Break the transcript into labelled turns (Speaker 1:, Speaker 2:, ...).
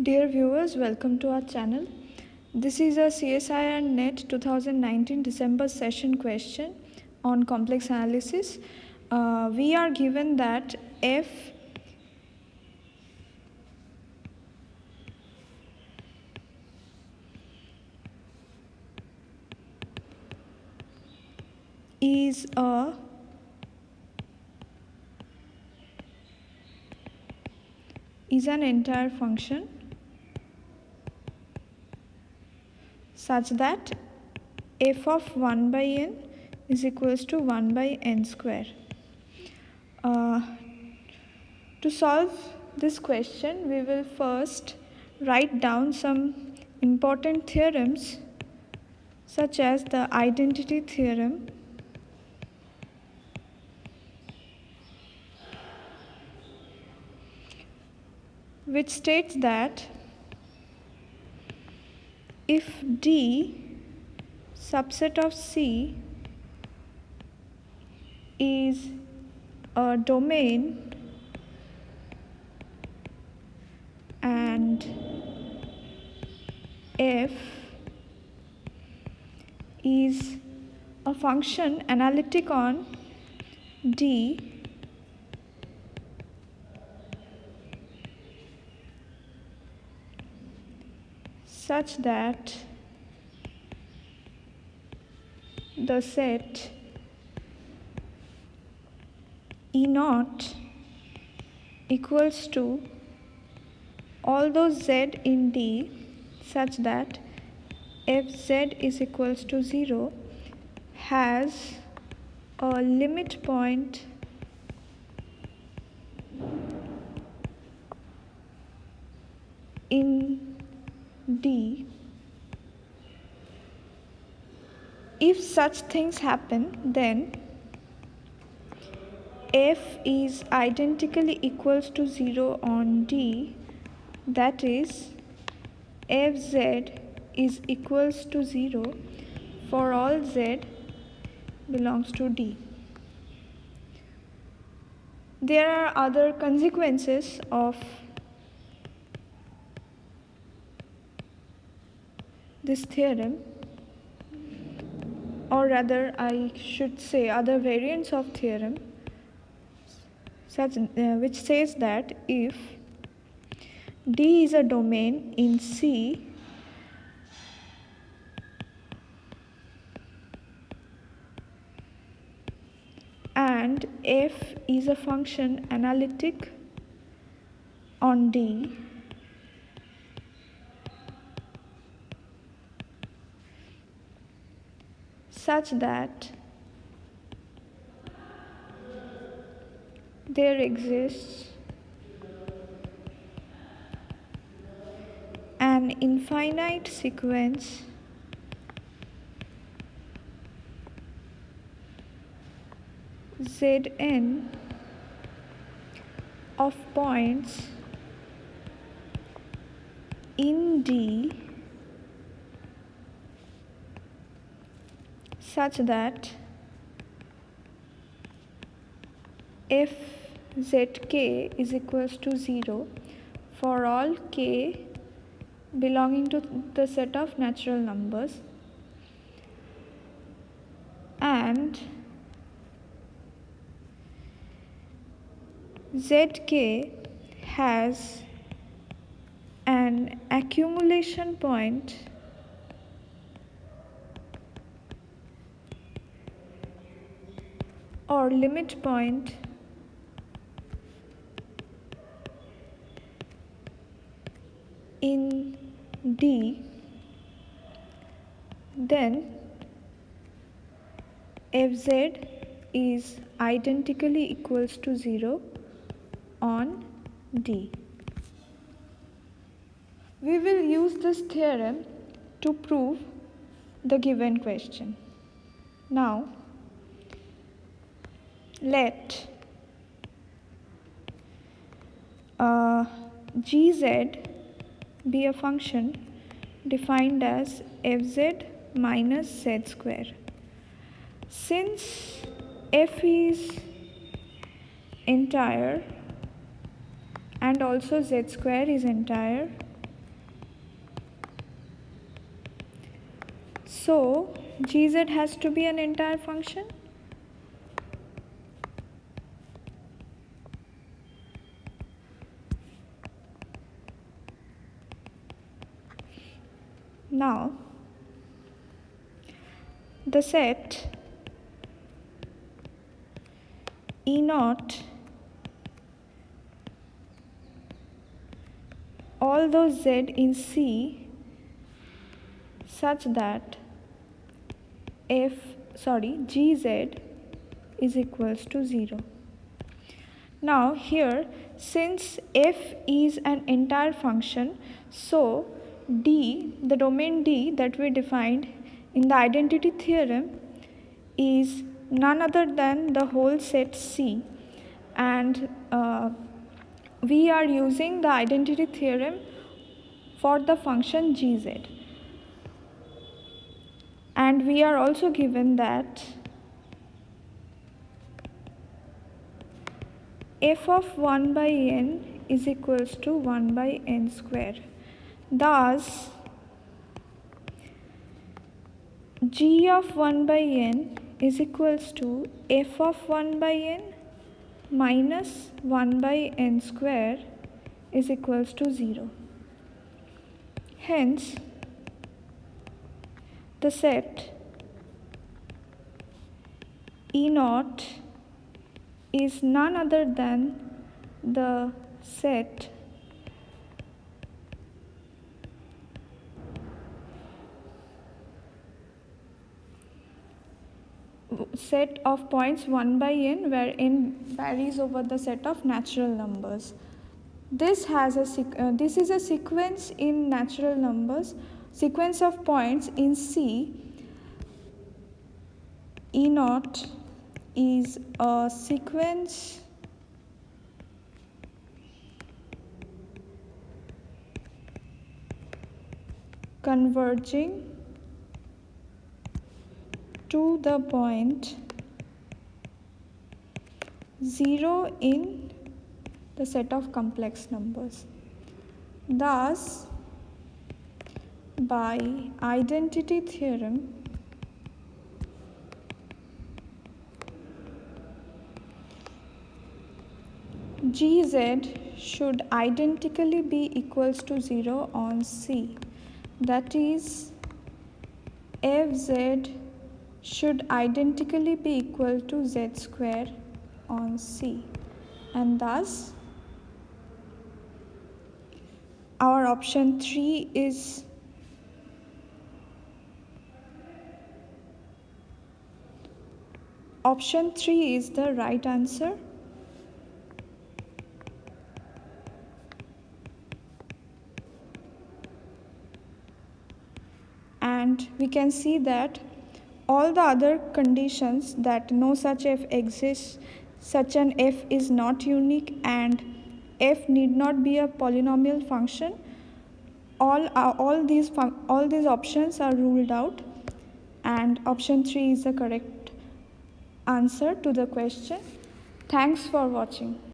Speaker 1: Dear viewers, welcome to our channel. This is a CSIR NET 2019 December session question on complex analysis. We are given that F is an entire function such that f of 1 by n is equals to 1 by n square. To solve this question, we will first write down some important theorems such as the identity theorem, which states that if D subset of C is a domain and F is a function analytic on D, such that the set E0 equals to all those z in D such that fz is equals to 0 has a limit point in D. If such things happen, then f is identically equals to 0 on D, that is fz is equals to 0 for all z belongs to D. There are other consequences of this theorem, or rather I should say other variants of theorem, which says that if D is a domain in C and f is a function analytic on D, such that there exists an infinite sequence Zn of points in D such that fzk is equals to 0 for all k belonging to the set of natural numbers, and zk has an accumulation point or limit point in D, then fz is identically equals to 0 on D. We will use this theorem to prove the given question. Now, let gz be a function defined as fz minus z square. Since f is entire and also z square is entire, So gz has to be an entire function. Now the set E naught, all those z in C such that gz is equals to 0. Now here, since f is an entire function, so D, the domain D that we defined in the identity theorem, is none other than the whole set C, and we are using the identity theorem for the function gz, and we are also given that f of 1 by n is equals to 1 by n square. Thus g of 1 by n is equals to f of 1 by n minus 1 by n square is equals to 0. Hence the set E naught is none other than the set of points 1 by n, where n varies over the set of natural numbers. This is a sequence in natural numbers, sequence of points in C. E naught is a sequence converging to the point 0 in the set of complex numbers. Thus, by identity theorem, gz should identically be equals to 0 on C. That is, fz should identically be equal to z square on C, and thus our option 3 is the right answer. And we can see that all the other conditions, that no such f exists, such an f is not unique, and f need not be a polynomial function, all these options are ruled out, and option 3 is the correct answer to the question. Thanks for watching.